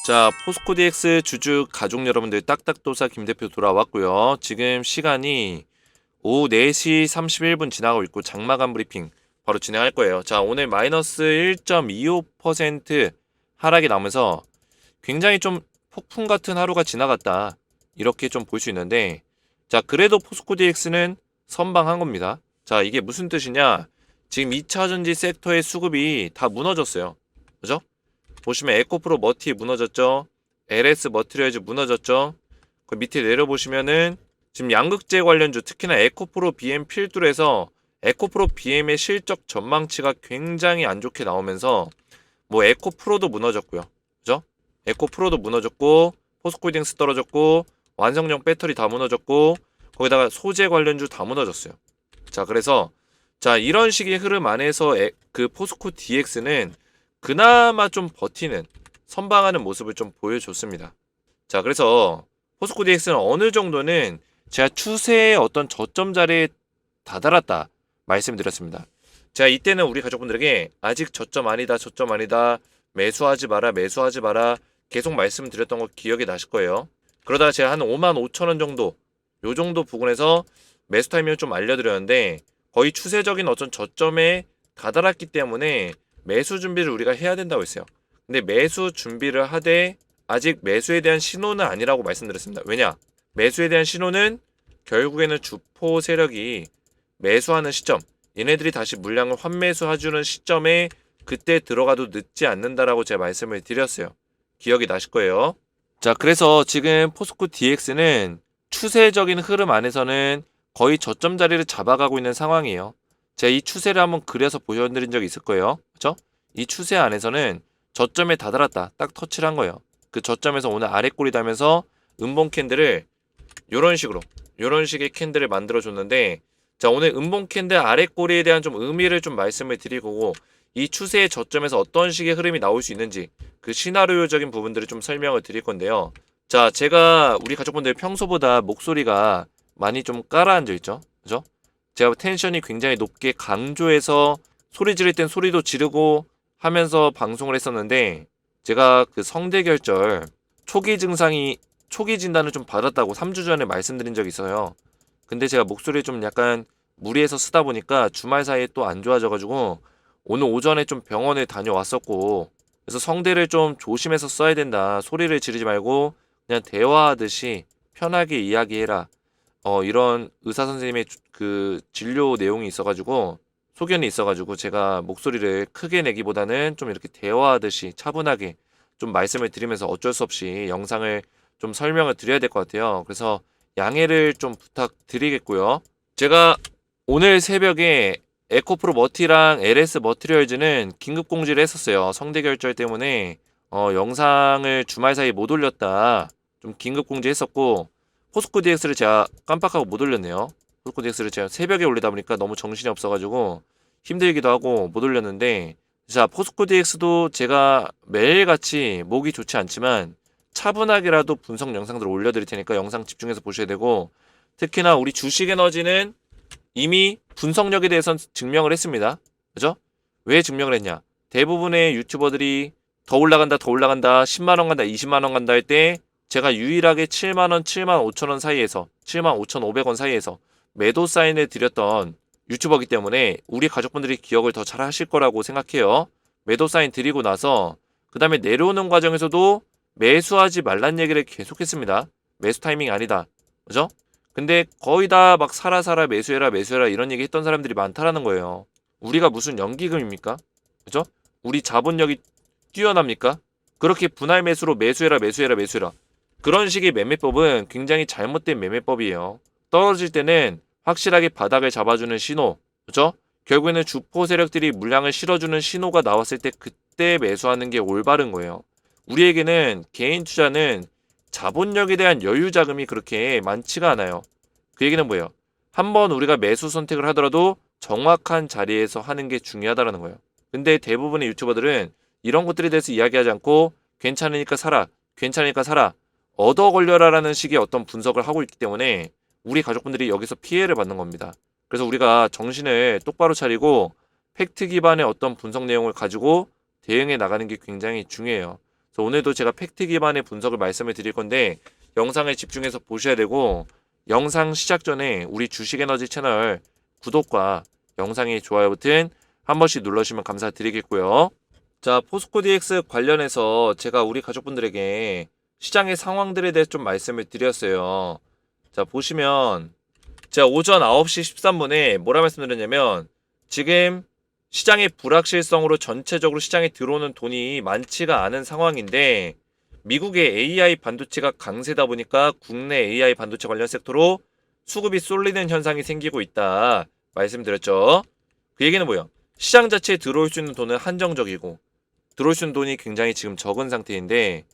자, 포스코 DX 주주 가족 여러분들 딱딱도사 김 대표 돌아왔고요. 지금 시간이 오후 4시 31분 지나가고 있고 장마감 브리핑 바로 진행할 거예요. 자, 오늘 마이너스 1.25% 하락이 나면서 굉장히 좀 폭풍 같은 하루가 지나갔다. 이렇게 좀 볼 수 있는데, 자, 그래도 포스코 DX는 선방한 겁니다. 자, 이게 무슨 뜻이냐? 지금 2차전지 섹터의 수급이 다 무너졌어요. 그죠? 보시면 에코프로 머티 무너졌죠. LS 머티리얼즈 무너졌죠. 그 밑에 내려보시면은 지금 양극재 관련주 특히나 에코프로 BM 필두에서 에코프로 BM의 실적 전망치가 굉장히 안 좋게 나오면서 뭐 에코프로도 무너졌고요. 그죠? 에코프로도 무너졌고 포스코홀딩스 떨어졌고 완성형 배터리 다 무너졌고 거기다가 소재 관련주 다 무너졌어요. 자, 그래서 자, 이런 식의 흐름 안에서 그 포스코 DX는 그나마 좀 버티는 선방하는 모습을 좀 보여줬습니다. 자, 그래서 포스코 DX는 어느 정도는 제가 추세의 어떤 저점 자리에 다다랐다 말씀드렸습니다. 제가 이때는 우리 가족분들에게 아직 저점 아니다, 저점 아니다, 매수하지 마라, 매수하지 마라 계속 말씀드렸던 거 기억이 나실 거예요. 그러다가 제가 한 5만 5천 원 정도 요 정도 부근에서 매수 타이밍을 좀 알려드렸는데 거의 추세적인 어떤 저점에 다다랐기 때문에 매수 준비를 우리가 해야 된다고 했어요. 근데 매수 준비를 하되 아직 매수에 대한 신호는 아니라고 말씀드렸습니다. 왜냐? 매수에 대한 신호는 결국에는 주포 세력이 매수하는 시점, 얘네들이 다시 물량을 환매수해주는 시점에 그때 들어가도 늦지 않는다라고 제가 말씀을 드렸어요. 기억이 나실 거예요. 자, 그래서 지금 포스코 DX는 추세적인 흐름 안에서는 거의 저점 자리를 잡아가고 있는 상황이에요. 제가 이 추세를 한번 그려서 보여드린 적이 있을 거예요. 그렇죠? 이 추세 안에서는 저점에 다다랐다. 딱 터치를 한 거예요. 그 저점에서 오늘 아래 꼬리 달면서 음봉 캔들을 요런 식의 캔들을 만들어 줬는데, 자, 오늘 음봉 캔들 아래 꼬리에 대한 좀 의미를 좀 말씀을 드리고 이 추세의 저점에서 어떤 식의 흐름이 나올 수 있는지 그 시나리오적인 부분들을 좀 설명을 드릴 건데요. 자, 제가 우리 가족분들 평소보다 목소리가 많이 좀 깔아앉아 있죠. 그죠? 제가 텐션이 굉장히 높게 강조해서 소리 지를 땐 소리도 지르고 하면서 방송을 했었는데, 제가 그 성대결절 초기 증상이 초기 진단을 좀 받았다고 3주 전에 말씀드린 적이 있어요. 근데 제가 목소리 좀 약간 무리해서 쓰다 보니까 주말 사이에 또 안 좋아져가지고 오늘 오전에 좀 병원에 다녀왔었고, 그래서 성대를 좀 조심해서 써야 된다. 소리를 지르지 말고 그냥 대화하듯이 편하게 이야기해라. 이런 의사 선생님의 그 진료 내용이 있어가지고 소견이 있어가지고 제가 목소리를 크게 내기보다는 좀 이렇게 대화하듯이 차분하게 좀 말씀을 드리면서 어쩔 수 없이 영상을 좀 설명을 드려야 될 것 같아요. 그래서 양해를 좀 부탁드리겠고요. 제가 오늘 새벽에 에코프로 머티랑 LS 머티리얼즈는 긴급 공지를 했었어요. 성대결절 때문에 영상을 주말 사이에 못 올렸다. 좀 긴급 공지했었고, 포스코 DX를 제가 깜빡하고 못 올렸네요. 포스코 DX를 제가 새벽에 올리다 보니까 너무 정신이 없어가지고 힘들기도 하고 못 올렸는데, 자, 포스코 DX도 제가 매일같이 목이 좋지 않지만 차분하게라도 분석 영상들을 올려드릴 테니까 영상 집중해서 보셔야 되고, 특히나 우리 주식에너지는 이미 분석력에 대해서는 증명을 했습니다. 그죠? 왜 증명을 했냐? 대부분의 유튜버들이 더 올라간다, 더 올라간다, 10만원 간다, 20만원 간다 할 때 제가 유일하게 7만원, 7만 5천원 사이에서 7만 5,500원 사이에서 매도 사인을 드렸던 유튜버이기 때문에 우리 가족분들이 기억을 더 잘 하실 거라고 생각해요. 매도 사인 드리고 나서 그 다음에 내려오는 과정에서도 매수하지 말란 얘기를 계속했습니다. 매수 타이밍이 아니다. 그죠? 근데 거의 다 막 사라 매수해라 매수해라 이런 얘기 했던 사람들이 많다라는 거예요. 우리가 무슨 연기금입니까? 그죠? 우리 자본력이 뛰어납니까? 그렇게 분할 매수로 매수해라 매수해라 매수해라 그런 식의 매매법은 굉장히 잘못된 매매법이에요. 떨어질 때는 확실하게 바닥을 잡아주는 신호, 그죠? 결국에는 주포 세력들이 물량을 실어주는 신호가 나왔을 때 그때 매수하는 게 올바른 거예요. 우리에게는 개인 투자는 자본력에 대한 여유 자금이 그렇게 많지가 않아요. 그 얘기는 뭐예요? 한번 우리가 매수 선택을 하더라도 정확한 자리에서 하는 게 중요하다는 거예요. 근데 대부분의 유튜버들은 이런 것들에 대해서 이야기하지 않고 괜찮으니까 사라, 괜찮으니까 사라, 얻어 걸려라라는 식의 어떤 분석을 하고 있기 때문에 우리 가족분들이 여기서 피해를 받는 겁니다. 그래서 우리가 정신을 똑바로 차리고 팩트 기반의 어떤 분석 내용을 가지고 대응해 나가는 게 굉장히 중요해요. 그래서 오늘도 제가 팩트 기반의 분석을 말씀을 드릴 건데 영상을 집중해서 보셔야 되고 영상 시작 전에 우리 주식에너지 채널 구독과 영상의 좋아요 버튼 한 번씩 눌러주시면 감사드리겠고요. 자, 포스코 DX 관련해서 제가 우리 가족분들에게 시장의 상황들에 대해서 좀 말씀을 드렸어요. 자, 보시면 제가 오전 9시 13분에 뭐라 말씀드렸냐면 지금 시장의 불확실성으로 전체적으로 시장에 들어오는 돈이 많지가 않은 상황인데 미국의 AI 반도체가 강세다 보니까 국내 AI 반도체 관련 섹터로 수급이 쏠리는 현상이 생기고 있다 말씀드렸죠. 그 얘기는 뭐예요? 시장 자체에 들어올 수 있는 돈은 한정적이고 들어올 수 있는 돈이 굉장히 지금 적은 상태인데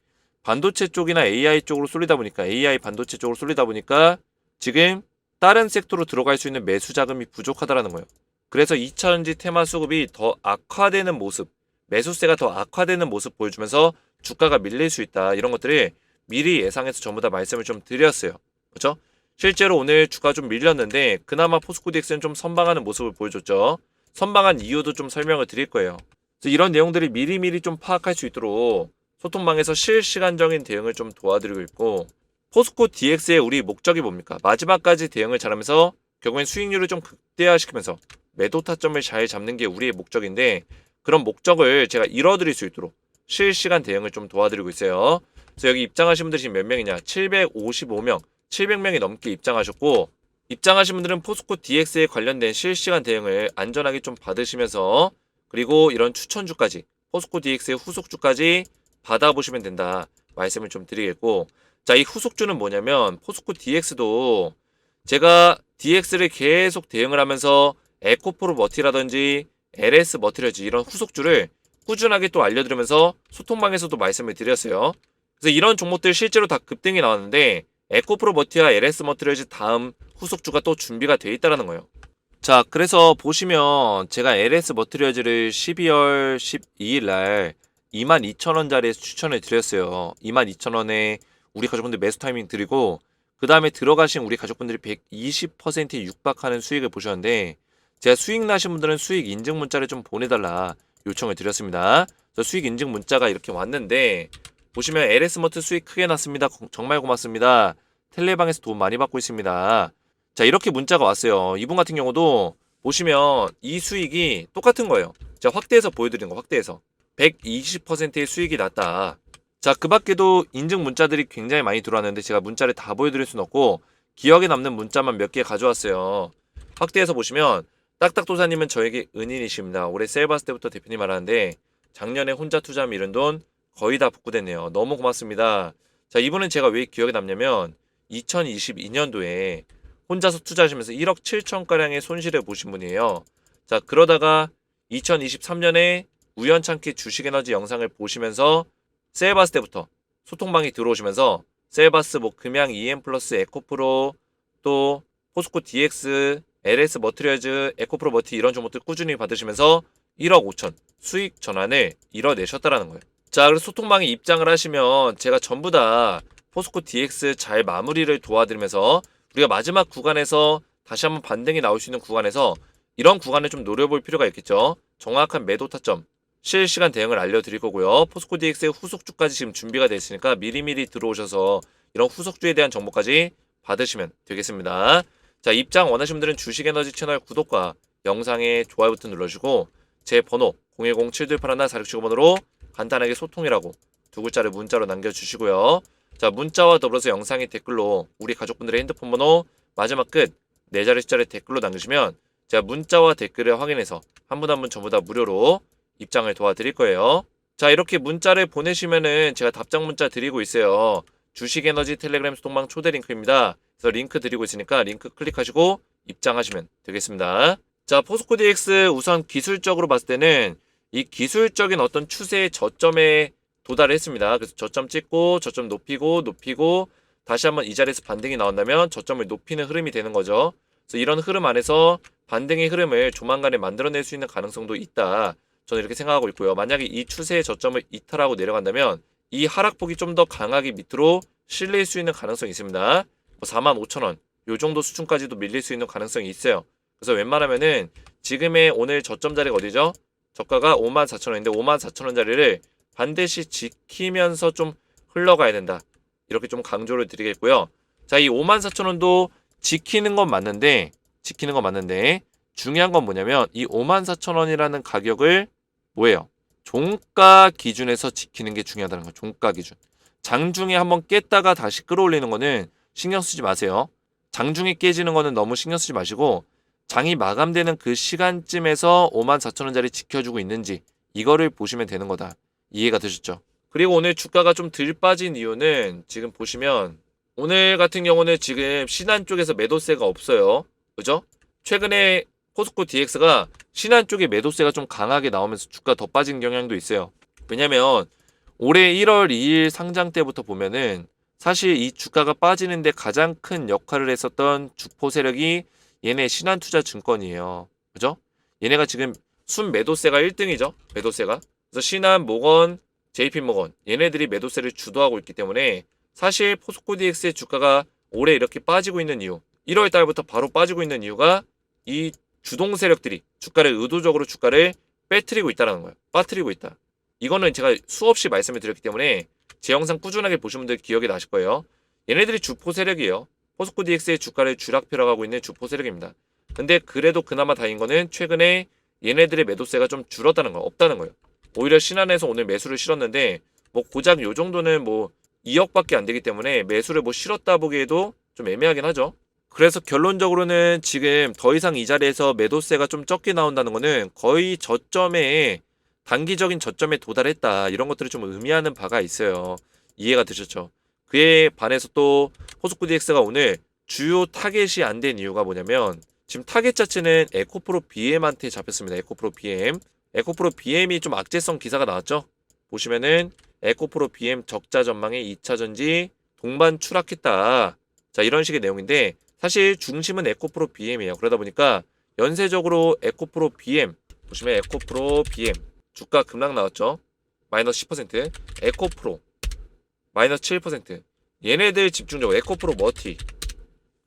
반도체 쪽이나 AI 쪽으로 쏠리다 보니까 AI 반도체 쪽으로 쏠리다 보니까 지금 다른 섹터로 들어갈 수 있는 매수 자금이 부족하다라는 거예요. 그래서 2차전지 테마 수급이 더 악화되는 모습, 매수세가 더 악화되는 모습 보여주면서 주가가 밀릴 수 있다. 이런 것들을 미리 예상해서 전부 다 말씀을 좀 드렸어요. 그렇죠? 실제로 오늘 주가 좀 밀렸는데 그나마 포스코 DX는 좀 선방하는 모습을 보여줬죠. 선방한 이유도 좀 설명을 드릴 거예요. 그래서 이런 내용들이 미리미리 좀 파악할 수 있도록 소통방에서 실시간적인 대응을 좀 도와드리고 있고 포스코 DX의 우리 목적이 뭡니까? 마지막까지 대응을 잘하면서 결국엔 수익률을 좀 극대화시키면서 매도 타점을 잘 잡는 게 우리의 목적인데 그런 목적을 제가 이뤄드릴 수 있도록 실시간 대응을 좀 도와드리고 있어요. 그래서 여기 입장하신 분들이 지금 몇 명이냐? 755명, 700명이 넘게 입장하셨고 입장하신 분들은 포스코 DX에 관련된 실시간 대응을 안전하게 좀 받으시면서 그리고 이런 추천주까지 포스코 DX의 후속주까지 받아보시면 된다 말씀을 좀 드리겠고 자, 이 후속주는 뭐냐면 포스코 DX도 제가 DX를 계속 대응을 하면서 에코프로 머티라든지 LS 머티리얼즈 이런 후속주를 꾸준하게 또 알려드리면서 소통방에서도 말씀을 드렸어요. 그래서 이런 종목들 실제로 다 급등이 나왔는데 에코프로 머티와 LS 머티리얼즈 다음 후속주가 또 준비가 돼 있다는 거예요. 자, 그래서 보시면 제가 LS 머티리얼즈를 12월 12일 날 22,000원짜리에서 추천을 드렸어요. 22,000원에 우리 가족분들 매수 타이밍 드리고 그 다음에 들어가신 우리 가족분들이 120%에 육박하는 수익을 보셨는데 제가 수익 나신 분들은 수익 인증 문자를 좀 보내달라 요청을 드렸습니다. 그래서 수익 인증 문자가 이렇게 왔는데 보시면 LS 머트 수익 크게 났습니다. 정말 고맙습니다. 텔레방에서 돈 많이 받고 있습니다. 자, 이렇게 문자가 왔어요. 이분 같은 경우도 보시면 이 수익이 똑같은 거예요. 제가 확대해서 보여드리는 거 확대해서 120%의 수익이 났다. 자, 그 밖에도 인증 문자들이 굉장히 많이 들어왔는데 제가 문자를 다 보여드릴 수는 없고 기억에 남는 문자만 몇 개 가져왔어요. 확대해서 보시면 딱딱도사님은 저에게 은인이십니다. 올해 세일 봤을 때부터 대표님 알았는데 작년에 혼자 투자하면 잃은 돈 거의 다 복구됐네요. 너무 고맙습니다. 자, 이분은 제가 왜 기억에 남냐면 2022년도에 혼자서 투자하시면서 1억 7천가량의 손실을 보신 분이에요. 자, 그러다가 2023년에 우연찮게 주식에너지 영상을 보시면서 세일바스 때부터 소통방이 들어오시면서 세일바스 뭐 금양 EM 플러스 에코프로 또 포스코 DX LS 머티리얼즈 에코프로 머티 이런 종목들 꾸준히 받으시면서 1억 5천 수익 전환을 이뤄내셨다라는 거예요. 자, 그래서 소통방에 입장을 하시면 제가 전부 다 포스코 DX 잘 마무리를 도와드리면서 우리가 마지막 구간에서 다시 한번 반등이 나올 수 있는 구간에서 이런 구간을 좀 노려볼 필요가 있겠죠. 정확한 매도 타점 실시간 대응을 알려드릴 거고요. 포스코 DX의 후속주까지 지금 준비가 되어 있으니까 미리미리 들어오셔서 이런 후속주에 대한 정보까지 받으시면 되겠습니다. 자, 입장 원하시는 분들은 주식에너지 채널 구독과 영상에 좋아요 버튼 눌러주시고 제 번호 010-7281-4675번으로 간단하게 소통이라고 두 글자를 문자로 남겨주시고요. 자, 문자와 더불어서 영상의 댓글로 우리 가족분들의 핸드폰 번호 마지막 끝 4자리 숫자를 댓글로 남기시면 제가 문자와 댓글을 확인해서 한 분 한 분 전부 다 무료로 입장을 도와드릴 거예요. 자, 이렇게 문자를 보내시면은 제가 답장 문자 드리고 있어요. 주식에너지 텔레그램 소통방 초대 링크입니다. 그래서 링크 드리고 있으니까 링크 클릭하시고 입장하시면 되겠습니다. 자, 포스코 DX 우선 기술적으로 봤을 때는 이 기술적인 어떤 추세의 저점에 도달했습니다. 그래서 저점 찍고 저점 높이고 다시 한번 이 자리에서 반등이 나온다면 저점을 높이는 흐름이 되는 거죠. 그래서 이런 흐름 안에서 반등의 흐름을 조만간에 만들어낼 수 있는 가능성도 있다. 저는 이렇게 생각하고 있고요. 만약에 이 추세의 저점을 이탈하고 내려간다면 이 하락폭이 좀 더 강하게 밑으로 실릴 수 있는 가능성이 있습니다. 45,000원 요 정도 수준까지도 밀릴 수 있는 가능성이 있어요. 그래서 웬만하면은 지금의 오늘 저점 자리가 어디죠? 저가가 54,000원인데 54,000원 자리를 반드시 지키면서 좀 흘러가야 된다. 이렇게 좀 강조를 드리겠고요. 자, 이 54,000원도 지키는 건 맞는데 중요한 건 뭐냐면 이 54,000원이라는 가격을 뭐예요? 종가 기준에서 지키는 게 중요하다는 거예요. 종가 기준. 장중에 한번 깼다가 다시 끌어올리는 거는 신경 쓰지 마세요. 장중에 깨지는 거는 너무 신경 쓰지 마시고 장이 마감되는 그 시간쯤에서 54,000원짜리 지켜주고 있는지 이거를 보시면 되는 거다. 이해가 되셨죠? 그리고 오늘 주가가 좀 덜 빠진 이유는 지금 보시면 오늘 같은 경우는 지금 신한 쪽에서 매도세가 없어요. 그죠? 최근에 포스코 DX가 신한 쪽에 매도세가 좀 강하게 나오면서 주가 더 빠진 경향도 있어요. 왜냐면 올해 1월 2일 상장 때부터 보면은 사실 이 주가가 빠지는데 가장 큰 역할을 했었던 주포 세력이 얘네 신한투자증권이에요. 그죠? 얘네가 지금 순 매도세가 1등이죠. 매도세가. 그래서 신한, 모건, JP모건 얘네들이 매도세를 주도하고 있기 때문에 사실 포스코 DX의 주가가 올해 이렇게 빠지고 있는 이유 1월 달부터 바로 빠지고 있는 이유가 이 주동 세력들이 주가를 의도적으로 주가를 빼트리고 있다는 거예요. 빠트리고 있다. 이거는 제가 수없이 말씀을 드렸기 때문에 제 영상 꾸준하게 보신 분들 기억이 나실 거예요. 얘네들이 주포 세력이에요. 포스코 DX의 주가를 쥐락펴락하고 있는 주포 세력입니다. 근데 그래도 그나마 다행인 거는 최근에 얘네들의 매도세가 좀 줄었다는 거, 없다는 거예요. 오히려 신한에서 오늘 매수를 실었는데 뭐 고작 요 정도는 뭐 2억밖에 안 되기 때문에 매수를 뭐 실었다 보기에도 좀 애매하긴 하죠. 그래서 결론적으로는 지금 더 이상 이 자리에서 매도세가 좀 적게 나온다는 거는 거의 저점에 단기적인 저점에 도달했다. 이런 것들을 좀 의미하는 바가 있어요. 이해가 되셨죠? 그에 반해서 또 포스코 DX가 오늘 주요 타겟이 안 된 이유가 뭐냐면 지금 타겟 자체는 에코프로 BM한테 잡혔습니다. 에코프로 BM. 에코프로 BM이 좀 악재성 기사가 나왔죠? 보시면은 에코프로 BM 적자 전망에 2차 전지 동반 추락했다. 자, 이런 식의 내용인데 사실 중심은 에코프로 BM이에요. 그러다 보니까 연쇄적으로 에코프로 BM 보시면 에코프로 BM 주가 급락 나왔죠. 마이너스 10%. 에코프로 마이너스 7%. 얘네들 집중적으로 에코프로 머티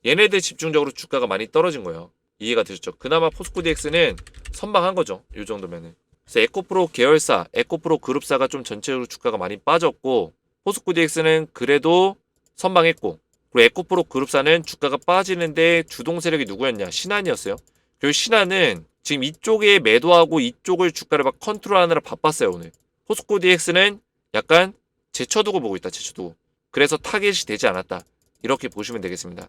얘네들 집중적으로 주가가 많이 떨어진 거예요. 이해가 되셨죠? 그나마 포스코 DX는 선방한 거죠. 이 정도면은. 그래서 에코프로 계열사, 에코프로 그룹사가 좀 전체적으로 주가가 많이 빠졌고 포스코 DX는 그래도 선방했고 그리고 에코프로 그룹사는 주가가 빠지는데 주동 세력이 누구였냐? 신한이었어요. 그리고 신한은 지금 이쪽에 매도하고 이쪽을 주가를 막 컨트롤하느라 바빴어요. 오늘. 포스코 DX는 약간 제쳐두고 보고 있다. 제쳐두고. 그래서 타겟이 되지 않았다. 이렇게 보시면 되겠습니다.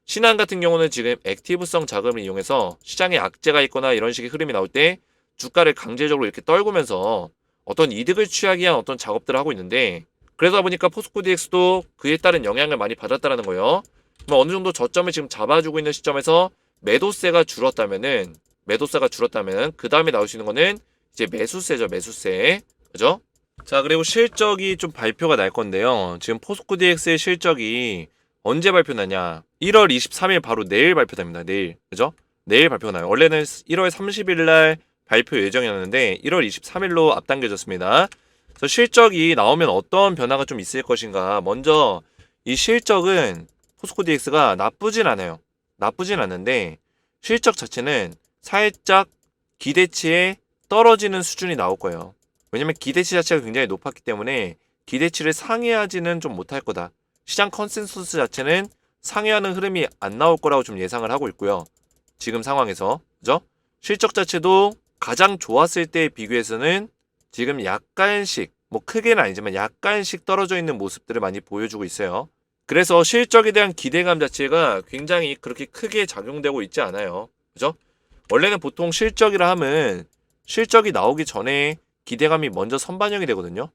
신한 같은 경우는 지금 액티브성 자금을 이용해서 시장에 악재가 있거나 이런 식의 흐름이 나올 때 주가를 강제적으로 이렇게 떨구면서 어떤 이득을 취하기 위한 어떤 작업들을 하고 있는데 그러다 보니까 포스코 DX도 그에 따른 영향을 많이 받았다는 거예요. 그럼 어느 정도 저점을 지금 잡아주고 있는 시점에서 매도세가 줄었다면은 그 다음에 나올 수 있는 거는 이제 매수세죠. 매수세. 그죠? 자, 그리고 실적이 좀 발표가 날 건데요. 지금 포스코 DX의 실적이 언제 발표나냐? 1월 23일 바로 내일 발표됩니다. 내일. 그죠? 내일 발표가 나요. 원래는 1월 30일 날 발표 예정이었는데 1월 23일로 앞당겨졌습니다. 그래서 실적이 나오면 어떤 변화가 좀 있을 것인가? 먼저 이 실적은 포스코 DX가 나쁘진 않아요. 나쁘진 않은데 실적 자체는 살짝 기대치에 떨어지는 수준이 나올 거예요. 왜냐면 기대치 자체가 굉장히 높았기 때문에 기대치를 상회하지는 좀 못할 거다. 시장 컨센서스 자체는 상회하는 흐름이 안 나올 거라고 좀 예상을 하고 있고요. 지금 상황에서. 그죠? 실적 자체도 가장 좋았을 때에 비교해서는 지금 약간씩, 뭐 크게는 아니지만 약간씩 떨어져 있는 모습들을 많이 보여주고 있어요. 그래서 실적에 대한 기대감 자체가 굉장히 그렇게 크게 작용되고 있지 않아요. 그죠? 원래는 보통 실적이라 하면 실적이 나오기 전에 기대감이 먼저 선반영이 되거든요.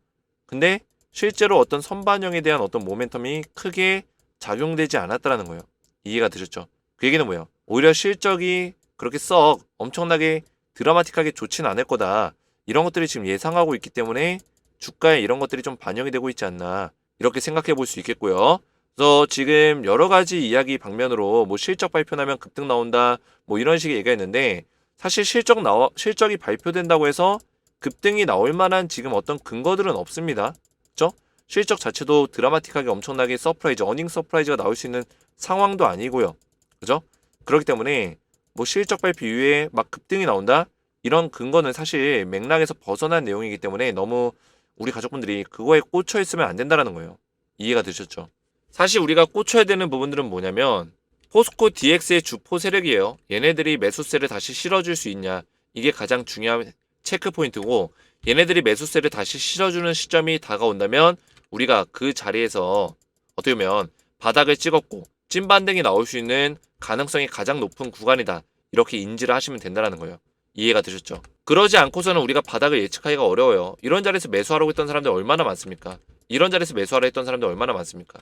근데 실제로 어떤 선반영에 대한 어떤 모멘텀이 크게 작용되지 않았다는 거예요. 이해가 되셨죠? 그 얘기는 뭐예요? 오히려 실적이 그렇게 썩 엄청나게 드라마틱하게 좋지는 않을 거다. 이런 것들이 지금 예상하고 있기 때문에 주가에 이런 것들이 좀 반영이 되고 있지 않나 이렇게 생각해 볼 수 있겠고요. 그래서 지금 여러 가지 이야기 방면으로 뭐 실적 발표 나면 급등 나온다 뭐 이런 식의 얘기가 있는데 사실 실적이 발표된다고 해서 급등이 나올 만한 지금 어떤 근거들은 없습니다. 그렇죠? 실적 자체도 드라마틱하게 엄청나게 서프라이즈, 어닝 서프라이즈가 나올 수 있는 상황도 아니고요. 그죠? 그렇기 때문에 뭐 실적 발표 이후에 막 급등이 나온다? 이런 근거는 사실 맥락에서 벗어난 내용이기 때문에 너무 우리 가족분들이 그거에 꽂혀 있으면 안 된다라는 거예요. 이해가 되셨죠? 사실 우리가 꽂혀야 되는 부분들은 뭐냐면 포스코 DX의 주포 세력이에요. 얘네들이 매수세를 다시 실어줄 수 있냐, 이게 가장 중요한 체크 포인트고, 얘네들이 매수세를 다시 실어주는 시점이 다가온다면 우리가 그 자리에서 어떻게 보면 바닥을 찍었고 찐반등이 나올 수 있는 가능성이 가장 높은 구간이다, 이렇게 인지를 하시면 된다는 거예요. 이해가 되셨죠? 그러지 않고서는 우리가 바닥을 예측하기가 어려워요. 이런 자리에서 매수하라고 했던 사람들 얼마나 많습니까? 이런 자리에서 매수하라 했던 사람들 얼마나 많습니까?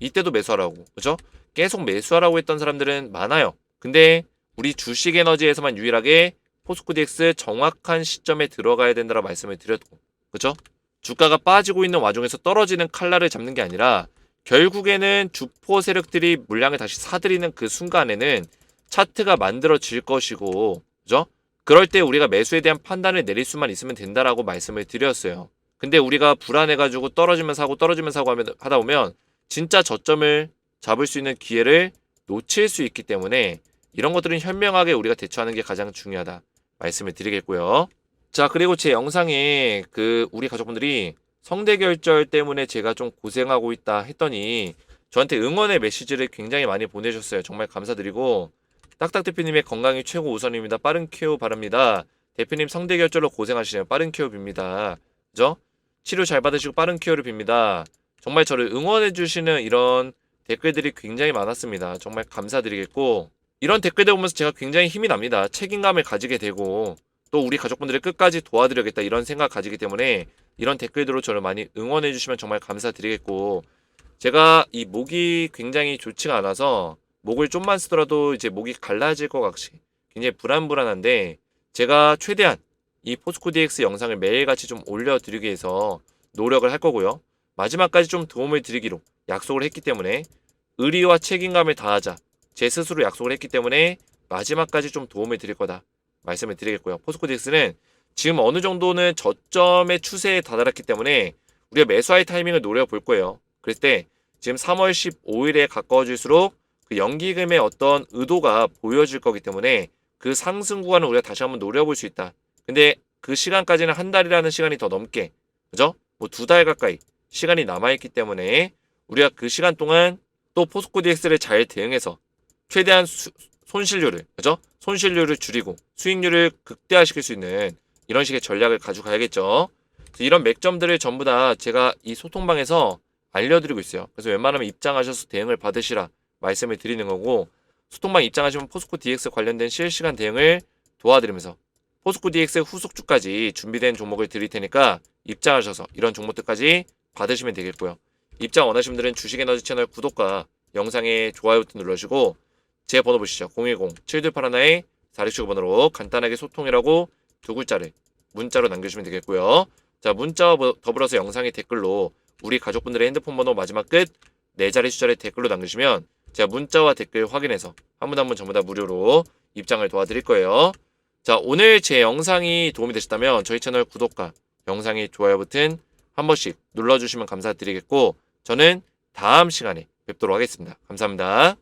이때도 매수하라고, 그죠? 계속 매수하라고 했던 사람들은 많아요. 근데 우리 주식 에너지에서만 유일하게 포스코 DX 정확한 시점에 들어가야 된다라고 말씀을 드렸고, 그죠? 주가가 빠지고 있는 와중에서 떨어지는 칼날을 잡는 게 아니라 결국에는 주포 세력들이 물량을 다시 사들이는 그 순간에는 차트가 만들어질 것이고, 그죠? 그럴 때 우리가 매수에 대한 판단을 내릴 수만 있으면 된다라고 말씀을 드렸어요. 근데 우리가 불안해가지고 떨어지면 사고 하다 보면 진짜 저점을 잡을 수 있는 기회를 놓칠 수 있기 때문에 이런 것들은 현명하게 우리가 대처하는 게 가장 중요하다 말씀을 드리겠고요. 자, 그리고 제 영상에 우리 가족분들이 성대결절 때문에 제가 좀 고생하고 있다 했더니 저한테 응원의 메시지를 굉장히 많이 보내주셨어요. 정말 감사드리고, 딱딱 대표님의 건강이 최고 우선입니다. 빠른 큐어 바랍니다. 대표님 성대결절로 고생하시네요. 빠른 큐어 빕니다. 그죠? 치료 잘 받으시고 빠른 큐어를 빕니다. 정말 저를 응원해주시는 이런 댓글들이 굉장히 많았습니다. 정말 감사드리겠고, 이런 댓글들 보면서 제가 굉장히 힘이 납니다. 책임감을 가지게 되고, 또 우리 가족분들을 끝까지 도와드려야겠다 이런 생각 가지기 때문에 이런 댓글들로 저를 많이 응원해주시면 정말 감사드리겠고, 제가 이 목이 굉장히 좋지가 않아서 목을 좀만 쓰더라도 이제 목이 갈라질 것 같이 굉장히 불안한데, 제가 최대한 이 포스코 DX 영상을 매일같이 좀 올려드리기 위해서 노력을 할 거고요. 마지막까지 좀 도움을 드리기로 약속을 했기 때문에, 의리와 책임감을 다하자 제 스스로 약속을 했기 때문에 마지막까지 좀 도움을 드릴 거다 말씀을 드리겠고요. 포스코 DX는 지금 어느 정도는 저점의 추세에 다다랐기 때문에 우리가 매수할 타이밍을 노려볼 거예요. 그랬을 때 지금 3월 15일에 가까워질수록 그 연기금의 어떤 의도가 보여질 거기 때문에 그 상승 구간을 우리가 다시 한번 노려볼 수 있다. 근데 그 시간까지는 한 달이라는 시간이 더 넘게, 그죠? 뭐 2달 가까이 시간이 남아있기 때문에 우리가 그 시간 동안 또 포스코 DX를 잘 대응해서 최대한 손실률을, 그죠? 손실률을 줄이고 수익률을 극대화시킬 수 있는 이런 식의 전략을 가져가야겠죠. 이런 맥점들을 전부 다 제가 이 소통방에서 알려드리고 있어요. 그래서 웬만하면 입장하셔서 대응을 받으시라 말씀을 드리는 거고, 소통방 입장하시면 포스코 DX 관련된 실시간 대응을 도와드리면서 포스코 DX 후속주까지 준비된 종목을 드릴 테니까 입장하셔서 이런 종목들까지 받으시면 되겠고요. 입장 원하시는 분들은 주식에너지 채널 구독과 영상에 좋아요 버튼 눌러주시고, 제 번호 보시죠. 010-7281-4679번으로 간단하게 소통이라고 2글자를 문자로 남겨주시면 되겠고요. 자, 문자와 더불어서 영상의 댓글로 우리 가족분들의 핸드폰 번호 마지막 끝 4자리 숫자를 댓글로 남겨주시면 제가 문자와 댓글 확인해서 한 분 한 분 전부 다 무료로 입장을 도와드릴 거예요. 자, 오늘 제 영상이 도움이 되셨다면 저희 채널 구독과 영상의 좋아요 버튼 한 번씩 눌러주시면 감사드리겠고, 저는 다음 시간에 뵙도록 하겠습니다. 감사합니다.